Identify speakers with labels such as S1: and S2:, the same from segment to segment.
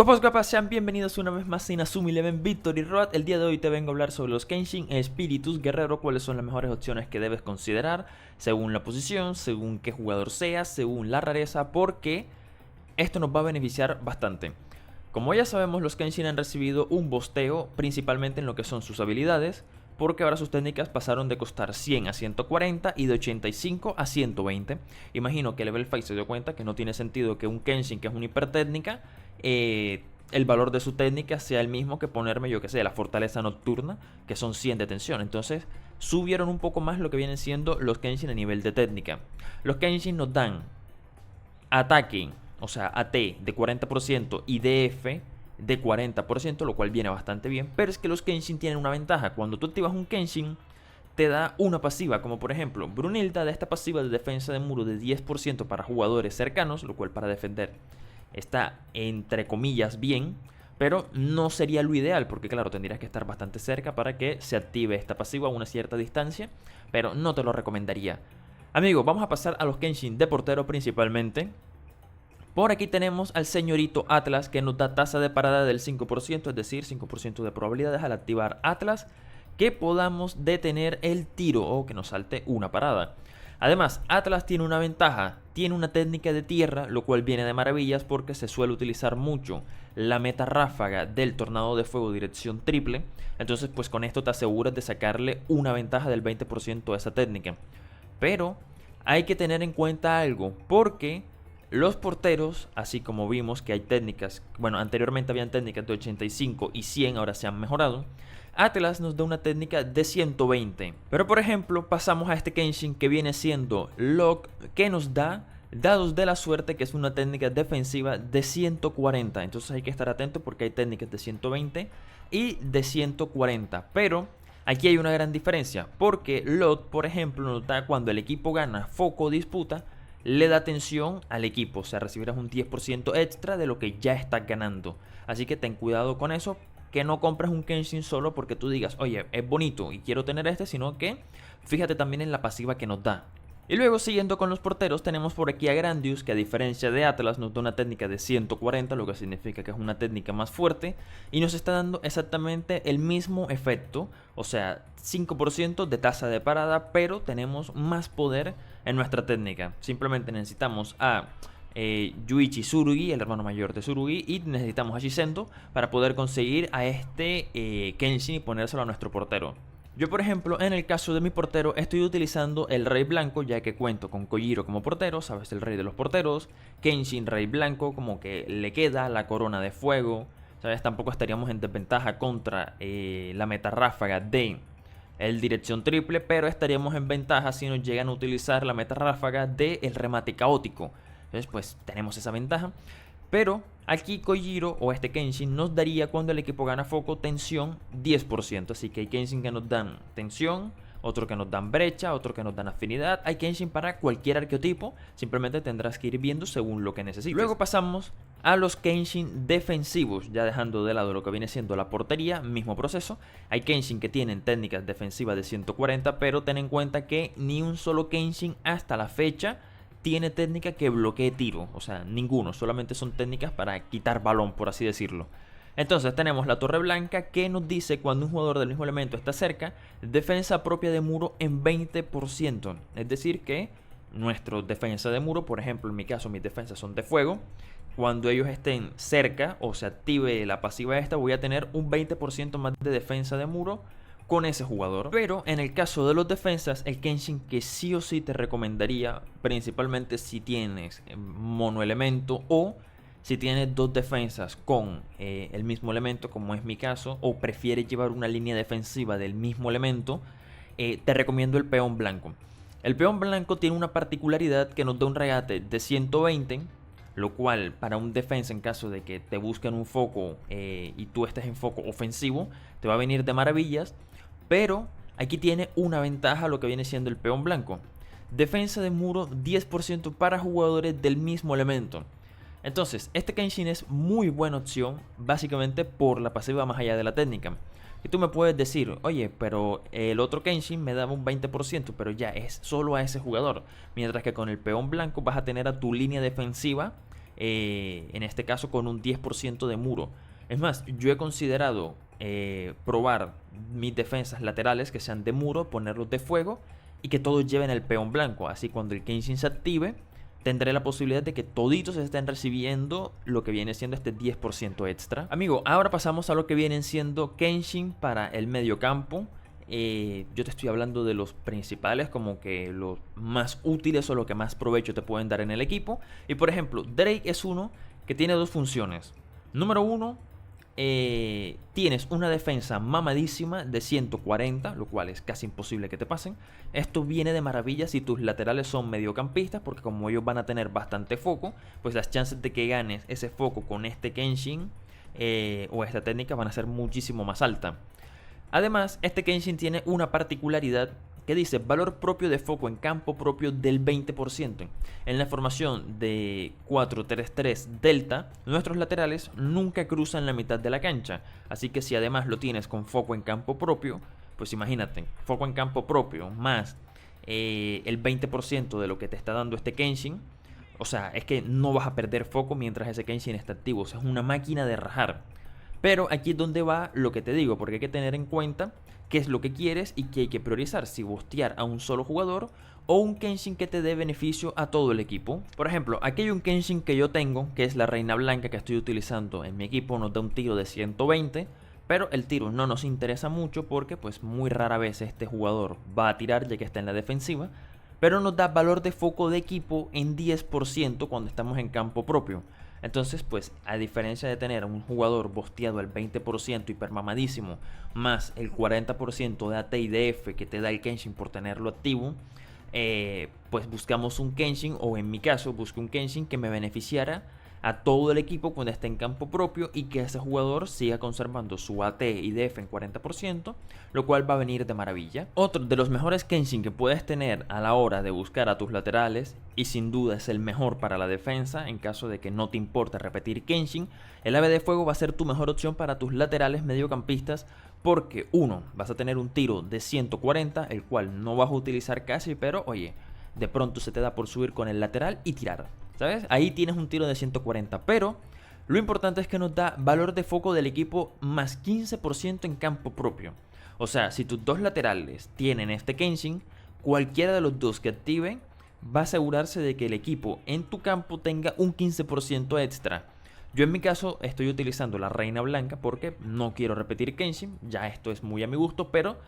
S1: Guapas, sean bienvenidos una vez más a Inazuma Eleven Victory Road. El día de hoy te vengo a hablar sobre los Kenshin Espíritus Guerrero, cuáles son las mejores opciones que debes considerar según la posición, según qué jugador seas, según la rareza, porque esto nos va a beneficiar bastante. Como ya sabemos, los Kenshin han recibido un bosteo principalmente en lo que son sus habilidades, porque ahora sus técnicas pasaron de costar 100 a 140 y de 85 a 120. Imagino que Level 5 se dio cuenta que no tiene sentido que un Kenshin, que es una hipertécnica, el valor de su técnica sea el mismo que ponerme, yo que sé, la fortaleza nocturna, que son 100 de tensión. Entonces subieron un poco más lo que vienen siendo los Kenshin a nivel de técnica. Los Kenshin nos dan ataque, o sea, AT de 40% y DF de 40%, lo cual viene bastante bien. Pero es que los Kenshin tienen una ventaja. Cuando tú activas un Kenshin, te da una pasiva, como por ejemplo Brunilda da esta pasiva de defensa de muro de 10% para jugadores cercanos, lo cual para defender está entre comillas bien, pero no sería lo ideal porque claro, tendrías que estar bastante cerca para que se active esta pasiva a una cierta distancia, pero no te lo recomendaría. Amigos, vamos a pasar a los Kenshin de portero principalmente. Por aquí tenemos al señorito Atlas, que nos da tasa de parada del 5%, es decir, 5% de probabilidades al activar Atlas que podamos detener el tiro o que nos salte una parada. Además, Atlas tiene una ventaja, tiene una técnica de tierra, lo cual viene de maravillas porque se suele utilizar mucho la meta ráfaga del tornado de fuego dirección triple. Entonces, pues con esto te aseguras de sacarle una ventaja del 20% a esa técnica. Pero hay que tener en cuenta algo, porque los porteros, así como vimos que hay técnicas, bueno, anteriormente habían técnicas de 85 y 100, ahora se han mejorado. Atlas nos da una técnica de 120. Pero por ejemplo, pasamos a este Kenshin que viene siendo Lock, que nos da dados de la suerte, que es una técnica defensiva de 140. Entonces hay que estar atento porque hay técnicas de 120 y de 140. Pero aquí hay una gran diferencia, porque Lot, por ejemplo, nos da cuando el equipo gana foco o disputa, le da atención al equipo, o sea, recibirás un 10% extra de lo que ya estás ganando. Así que ten cuidado con eso, que no compres un Kenshin solo porque tú digas, oye, es bonito y quiero tener este, sino que fíjate también en la pasiva que nos da. Y luego, siguiendo con los porteros, tenemos por aquí a Grandius, que a diferencia de Atlas nos da una técnica de 140, lo que significa que es una técnica más fuerte, y nos está dando exactamente el mismo efecto, o sea, 5% de tasa de parada, pero tenemos más poder en nuestra técnica. Simplemente necesitamos a Yuichi Tsurugi, el hermano mayor de Tsurugi, y necesitamos a Shisendo para poder conseguir a este Kenshin y ponérselo a nuestro portero. Yo, por ejemplo, en el caso de mi portero, estoy utilizando el Rey Blanco, ya que cuento con Kojiro como portero, sabes, el rey de los porteros. Kenshin Rey Blanco, como que le queda la corona de fuego, sabes, tampoco estaríamos en desventaja contra la meta ráfaga de el dirección triple, pero estaríamos en ventaja si nos llegan a utilizar la meta ráfaga de el remate caótico. Entonces, pues tenemos esa ventaja. Pero aquí Kojiro o este Kenshin nos daría cuando el equipo gana foco tensión 10%. Así que hay Kenshin que nos dan tensión, otro que nos dan brecha, otro que nos dan afinidad. Hay Kenshin para cualquier arqueotipo, simplemente tendrás que ir viendo según lo que necesites. Luego pasamos a los Kenshin defensivos, ya dejando de lado lo que viene siendo la portería, mismo proceso. Hay Kenshin que tienen técnicas defensivas de 140, pero ten en cuenta que ni un solo Kenshin hasta la fecha tiene técnica que bloquee tiro, o sea, ninguno, solamente son técnicas para quitar balón, por así decirlo. Entonces tenemos la torre blanca que nos dice cuando un jugador del mismo elemento está cerca, defensa propia de muro en 20%, es decir que nuestro defensa de muro, por ejemplo en mi caso mis defensas son de fuego, cuando ellos estén cerca o se active la pasiva esta voy a tener un 20% más de defensa de muro con ese jugador. Pero en el caso de los defensas, el Kenshin que sí o sí te recomendaría, principalmente si tienes monoelemento o si tienes dos defensas con el mismo elemento, como es mi caso, o prefieres llevar una línea defensiva del mismo elemento, te recomiendo el peón blanco. El peón blanco tiene una particularidad que nos da un regate de 120, lo cual para un defensa en caso de que te busquen un foco y tú estés en foco ofensivo, te va a venir de maravillas. Pero aquí tiene una ventaja lo que viene siendo el peón blanco. Defensa de muro 10% para jugadores del mismo elemento. Entonces, este Kenshin es muy buena opción, básicamente por la pasiva más allá de la técnica. Y tú me puedes decir, oye, pero el otro Kenshin me daba un 20%, pero ya es solo a ese jugador. Mientras que con el peón blanco vas a tener a tu línea defensiva en este caso con un 10% de muro. Es más, yo he considerado probar mis defensas laterales que sean de muro, ponerlos de fuego y que todos lleven el peón blanco. Así cuando el Kenshin se active, tendré la posibilidad de que toditos estén recibiendo lo que viene siendo este 10% extra. Amigo, ahora pasamos a lo que vienen siendo Kenshin para el medio campo. Yo te estoy hablando de los principales, como que los más útiles o lo que más provecho te pueden dar en el equipo. Y por ejemplo, Drake es uno que tiene dos funciones. Número uno, tienes una defensa mamadísima de 140, lo cual es casi imposible que te pasen. Esto viene de maravilla si tus laterales son mediocampistas, porque como ellos van a tener bastante foco, pues las chances de que ganes ese foco con este Kenshin o esta técnica van a ser muchísimo más altas. Además, este Kenshin tiene una particularidad que dice valor propio de foco en campo propio del 20%. En la formación de 4-3-3 Delta, nuestros laterales nunca cruzan la mitad de la cancha. Así que si además lo tienes con foco en campo propio, pues imagínate, foco en campo propio más el 20% de lo que te está dando este Kenshin. O sea, es que no vas a perder foco mientras ese Kenshin está activo. O sea, es una máquina de rajar. Pero aquí es donde va lo que te digo, porque hay que tener en cuenta qué es lo que quieres y qué hay que priorizar, si bustear a un solo jugador o un Kenshin que te dé beneficio a todo el equipo. Por ejemplo, aquí hay un Kenshin que yo tengo, que es la Reina Blanca que estoy utilizando en mi equipo, nos da un tiro de 120, pero el tiro no nos interesa mucho porque pues muy rara vez este jugador va a tirar ya que está en la defensiva, pero nos da valor de foco de equipo en 10% cuando estamos en campo propio. Entonces, pues, a diferencia de tener un jugador bosteado al 20% hipermamadísimo, más el 40% de AT y de F que te da el Kenshin por tenerlo activo, pues buscamos un Kenshin, o en mi caso, busqué un Kenshin que me beneficiara a todo el equipo cuando esté en campo propio y que ese jugador siga conservando su AT y DF en 40%, lo cual va a venir de maravilla. Otro de los mejores Kenshin que puedes tener a la hora de buscar a tus laterales, y sin duda es el mejor para la defensa en caso de que no te importe repetir Kenshin, el ave de fuego va a ser tu mejor opción para tus laterales mediocampistas, porque uno, vas a tener un tiro de 140, el cual no vas a utilizar casi, pero oye, de pronto se te da por subir con el lateral y tirar, ¿sabes? Ahí tienes un tiro de 140, pero lo importante es que nos da valor de foco del equipo más 15% en campo propio. O sea, si tus dos laterales tienen este Kenshin, cualquiera de los dos que activen va a asegurarse de que el equipo en tu campo tenga un 15% extra. Yo en mi caso estoy utilizando la Reina Blanca porque no quiero repetir Kenshin, ya esto es muy a mi gusto, pero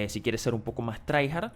S1: si quieres ser un poco más tryhard,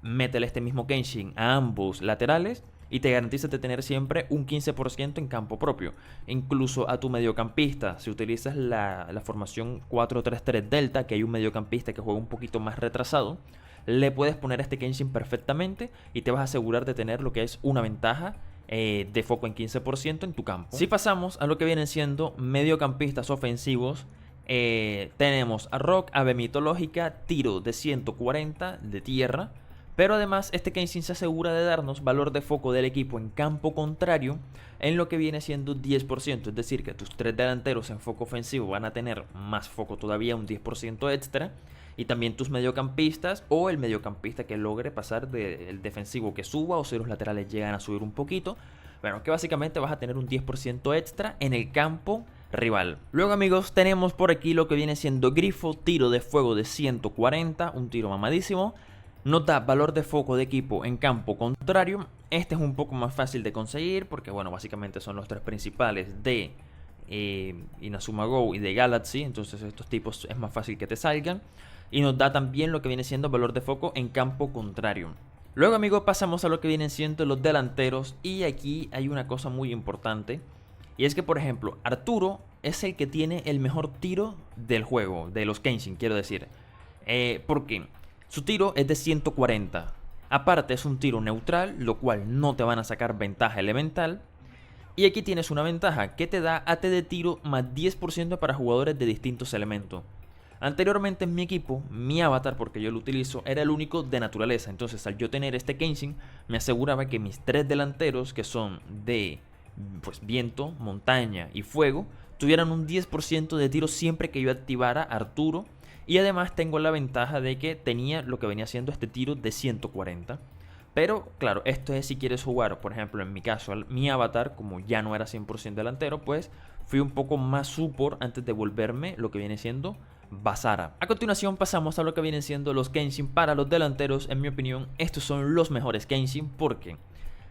S1: métele este mismo Kenshin a ambos laterales y te garantiza de tener siempre un 15% en campo propio. Incluso a tu mediocampista, si utilizas la formación 4-3-3 Delta, que hay un mediocampista que juega un poquito más retrasado, le puedes poner este Kenshin perfectamente y te vas a asegurar de tener lo que es una ventaja de foco en 15% en tu campo. Si pasamos a lo que vienen siendo mediocampistas ofensivos, tenemos a Rock, ave mitológica, tiro de 140 de tierra. Pero además este Kenshin se asegura de darnos valor de foco del equipo en campo contrario en lo que viene siendo 10%. Es decir, que tus tres delanteros en foco ofensivo van a tener más foco todavía, un 10% extra. Y también tus mediocampistas o el mediocampista que logre pasar del defensivo que suba, o si los laterales llegan a subir un poquito. Bueno, que básicamente vas a tener un 10% extra en el campo rival. Luego, amigos, tenemos por aquí lo que viene siendo Grifo, tiro de fuego de 140, un tiro mamadísimo. Nos da valor de foco de equipo en campo contrario. Este es un poco más fácil de conseguir porque, bueno, básicamente son los tres principales de Inazuma Go y de Galaxy. Entonces estos tipos es más fácil que te salgan. Y nos da también lo que viene siendo valor de foco en campo contrario. Luego, amigos, pasamos a lo que vienen siendo los delanteros. Y aquí hay una cosa muy importante. Y es que, por ejemplo, Arturo es el que tiene el mejor tiro del juego, de los Kenshin, quiero decir. ¿Por qué? Su tiro es de 140. Aparte es un tiro neutral, lo cual no te van a sacar ventaja elemental. Y aquí tienes una ventaja que te da AT de tiro más 10% para jugadores de distintos elementos. Anteriormente en mi equipo, mi avatar, porque yo lo utilizo, era el único de naturaleza. Entonces al yo tener este Kenshin, me aseguraba que mis tres delanteros, que son de pues, viento, montaña y fuego, tuvieran un 10% de tiro siempre que yo activara Arturo. Y además tengo la ventaja de que tenía lo que venía siendo este tiro de 140. Pero claro, esto es si quieres jugar, por ejemplo, en mi caso, mi avatar, como ya no era 100% delantero, pues fui un poco más support antes de volverme lo que viene siendo Basara. A continuación pasamos a lo que vienen siendo los Kenshin para los delanteros. En mi opinión, estos son los mejores Kenshin porque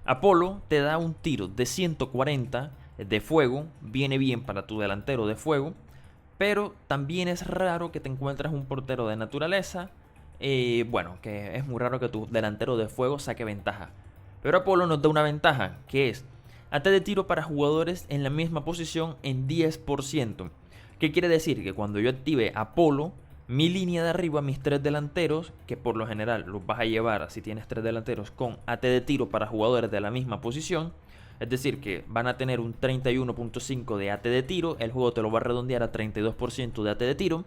S1: Apolo te da un tiro de 140 de fuego, viene bien para tu delantero de fuego, pero también es raro que te encuentres un portero de naturaleza. Bueno, que es muy raro que tu delantero de fuego saque ventaja. Pero Apolo nos da una ventaja, que es AT de tiro para jugadores en la misma posición en 10%. ¿Qué quiere decir? Que cuando yo active Apolo, mi línea de arriba, mis 3 delanteros, que por lo general los vas a llevar si tienes 3 delanteros con AT de tiro para jugadores de la misma posición, es decir, que van a tener un 31.5 de AT de tiro, el juego te lo va a redondear a 32% de AT de tiro.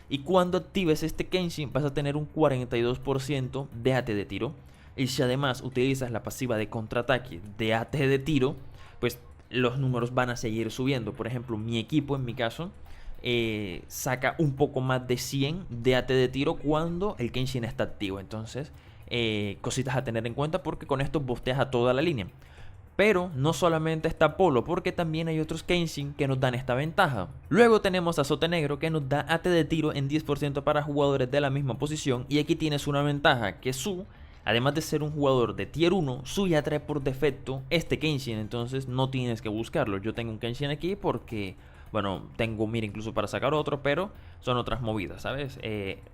S1: Y cuando actives este Kenshin vas a tener un 42% de AT de tiro. Y si además utilizas la pasiva de contraataque de AT de tiro, pues los números van a seguir subiendo. Por ejemplo, mi equipo, en mi caso, saca un poco más de 100 de AT de tiro cuando el Kenshin está activo. Entonces, cositas a tener en cuenta porque con esto bosteas a toda la línea. Pero no solamente está Apolo, porque también hay otros Kenshin que nos dan esta ventaja. Luego tenemos a Azote Negro, que nos da AT de tiro en 10% para jugadores de la misma posición. Y aquí tienes una ventaja, que Su, además de ser un jugador de tier 1, Su ya trae por defecto este Kenshin, entonces no tienes que buscarlo. Yo tengo un Kenshin aquí porque, bueno, tengo mira incluso para sacar otro, pero son otras movidas, ¿sabes?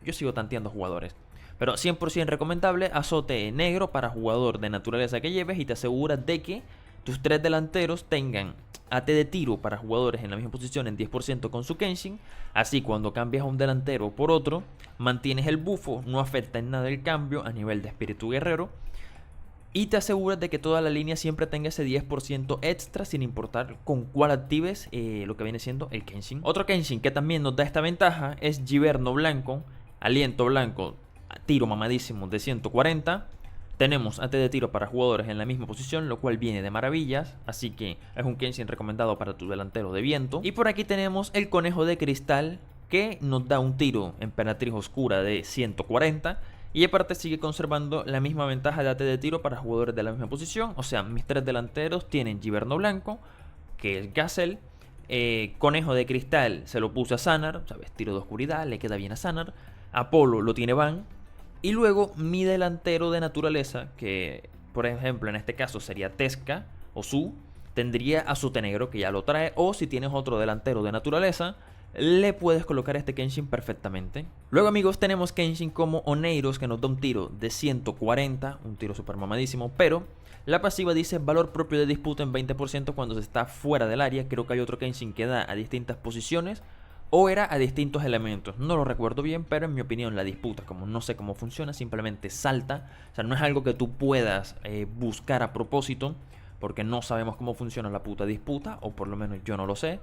S1: Yo sigo tanteando jugadores. Pero 100% recomendable, Azote Negro para jugador de naturaleza que lleves y te aseguras de que tus 3 delanteros tengan AT de tiro para jugadores en la misma posición en 10% con su Kenshin. Así cuando cambias a un delantero por otro, mantienes el bufo, no afecta en nada el cambio a nivel de espíritu guerrero. Y te aseguras de que toda la línea siempre tenga ese 10% extra sin importar con cuál actives lo que viene siendo el Kenshin. Otro Kenshin que también nos da esta ventaja es Giverno Blanco, aliento blanco, tiro mamadísimo de 140. Tenemos AT de tiro para jugadores en la misma posición, lo cual viene de maravillas. Así que es un Kenshin recomendado para tu delantero de viento. Y por aquí tenemos el conejo de cristal, que nos da un tiro emperatriz oscura de 140. Y aparte sigue conservando la misma ventaja de AT de tiro para jugadores de la misma posición. O sea, mis 3 delanteros tienen Giverno Blanco, que es Gazelle. Conejo de cristal se lo puse a Sanar, ¿sabes? Tiro de oscuridad, le queda bien a Sanar. Apolo lo tiene Van. Y luego mi delantero de naturaleza, que por ejemplo en este caso sería Tesca o Su, tendría Azote Negro, que ya lo trae. O si tienes otro delantero de naturaleza, le puedes colocar este Kenshin perfectamente. Luego, amigos, tenemos Kenshin como Oneiros, que nos da un tiro de 140, un tiro super mamadísimo, pero la pasiva dice valor propio de disputa en 20% cuando se está fuera del área. Creo que hay otro Kenshin que da a distintas posiciones o era a distintos elementos, no lo recuerdo bien, pero en mi opinión la disputa, como no sé cómo funciona, simplemente salta. O sea, no es algo que tú puedas buscar a propósito, porque no sabemos cómo funciona la puta disputa, o por lo menos yo no lo sé.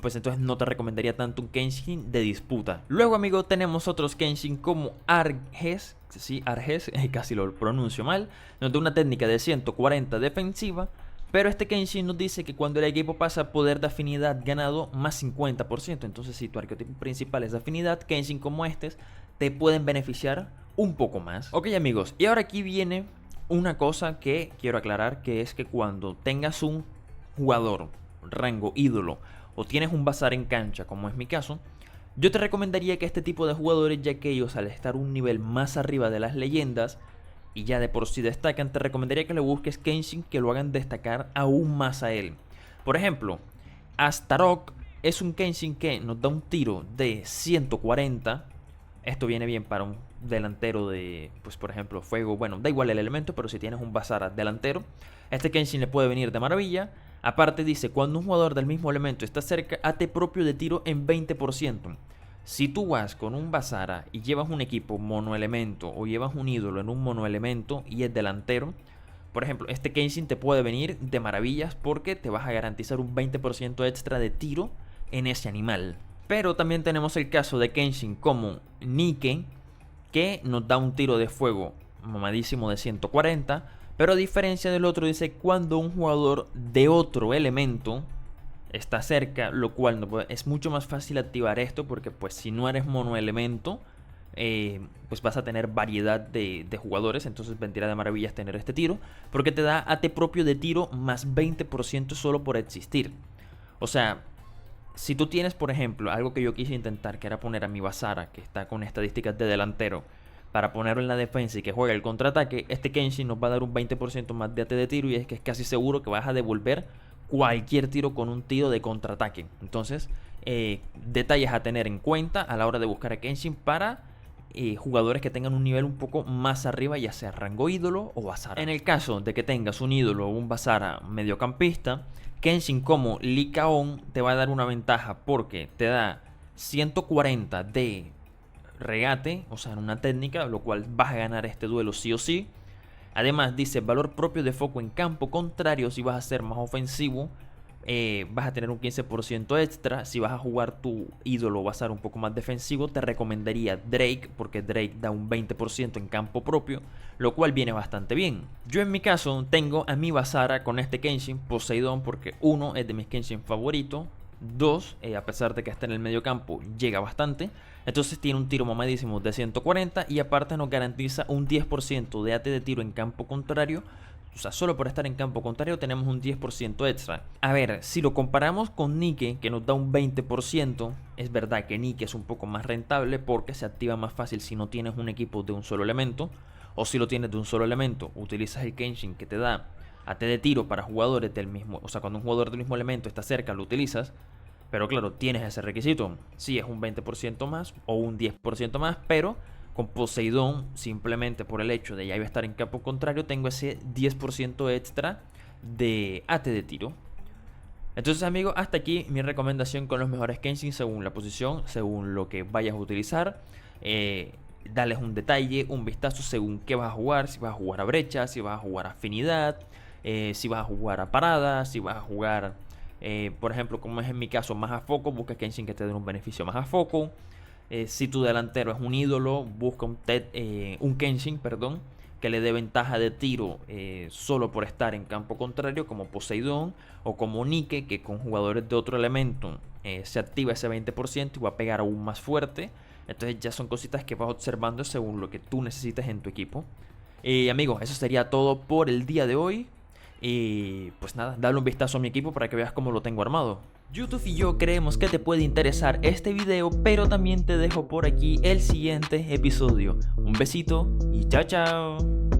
S1: Pues entonces no te recomendaría tanto un Kenshin de disputa. Luego, amigo, tenemos otros Kenshin como Arges, sí, Arges, casi lo pronuncio mal. Nos da una técnica de 140 defensiva. Pero este Kenshin nos dice que cuando el equipo pasa poder de afinidad ganado más 50%. Entonces si tu arquetipo principal es de afinidad, Kenshin como estos te pueden beneficiar un poco más. Ok, amigos, y ahora aquí viene una cosa que quiero aclarar, que es que cuando tengas un jugador rango ídolo o tienes un bazar en cancha, como es mi caso, yo te recomendaría que este tipo de jugadores, ya que ellos al estar un nivel más arriba de las leyendas y ya de por sí destacan, te recomendaría que le busques Kenshin que lo hagan destacar aún más a él. Por ejemplo, Astarok es un Kenshin que nos da un tiro de 140. Esto viene bien para un delantero de, pues por ejemplo, fuego. Bueno, da igual el elemento, pero si tienes un Basara delantero, este Kenshin le puede venir de maravilla. Aparte dice, cuando un jugador del mismo elemento está cerca, AT propio de tiro en 20%. Si tú vas con un Basara y llevas un equipo monoelemento o llevas un ídolo en un monoelemento y es delantero, por ejemplo, este Kenshin te puede venir de maravillas porque te vas a garantizar un 20% extra de tiro en ese animal. Pero también tenemos el caso de Kenshin como Nike, que nos da un tiro de fuego mamadísimo de 140, pero a diferencia del otro dice cuando un jugador de otro elemento está cerca, lo cual es mucho más fácil activar esto porque pues si no eres monoelemento, pues vas a tener variedad de jugadores, entonces vendría de maravillas tener este tiro, porque te da AT propio de tiro más 20% solo por existir. O sea, si tú tienes, por ejemplo, algo que yo quise intentar, que era poner a mi Basara, que está con estadísticas de delantero, para ponerlo en la defensa y que juegue el contraataque, este Kenshin nos va a dar un 20% más de AT de tiro, y es que es casi seguro que vas a devolver cualquier tiro con un tiro de contraataque. Entonces, detalles a tener en cuenta a la hora de buscar a Kenshin para jugadores que tengan un nivel un poco más arriba, ya sea rango ídolo o Basara. En el caso de que tengas un ídolo o un Basara mediocampista, Kenshin como Lycaon te va a dar una ventaja porque te da 140 de regate, o sea, en una técnica, lo cual vas a ganar este duelo sí o sí. Además dice valor propio de foco en campo contrario. Si vas a ser más ofensivo, vas a tener un 15% extra. Si vas a jugar tu ídolo, vas a ser un poco más defensivo, te recomendaría Drake, porque Drake da un 20% en campo propio, lo cual viene bastante bien. Yo en mi caso tengo a mi Basara con este Kenshin Poseidón, porque uno, es de mis Kenshin favoritos. 2, a pesar de que está en el medio campo, llega bastante. Entonces tiene un tiro mamadísimo de 140 y aparte nos garantiza un 10% de AT de tiro en campo contrario. O sea, solo por estar en campo contrario tenemos un 10% extra. A ver, si lo comparamos con Nike, que nos da un 20%, es verdad que Nike es un poco más rentable porque se activa más fácil si no tienes un equipo de un solo elemento. O si lo tienes de un solo elemento, utilizas el Kenshin que te da AT de tiro para jugadores del mismo. O sea, cuando un jugador del mismo elemento está cerca, lo utilizas. Pero claro, tienes ese requisito. Sí, es un 20% más o un 10% más, pero con Poseidón, simplemente por el hecho de ya iba a estar en campo contrario, tengo ese 10% extra de AT de tiro. Entonces, amigos, hasta aquí mi recomendación con los mejores Kenshin según la posición, según lo que vayas a utilizar. Darles un detalle, un vistazo según qué vas a jugar. Si vas a jugar a brecha, si vas a jugar a afinidad, si vas a jugar a parada, si vas a jugar... por ejemplo, como es en mi caso, más a foco, busca Kenshin que te dé un beneficio más a foco. Si tu delantero es un ídolo, busca un Kenshin, perdón, que le dé ventaja de tiro solo por estar en campo contrario, como Poseidón o como Nike, que con jugadores de otro elemento se activa ese 20% y va a pegar aún más fuerte. Entonces ya son cositas que vas observando según lo que tú necesites en tu equipo. Amigos, eso sería todo por el día de hoy. Y pues nada, dale un vistazo a mi equipo para que veas cómo lo tengo armado. YouTube y yo creemos que te puede interesar este video, pero también te dejo por aquí el siguiente episodio. Un besito y chao chao.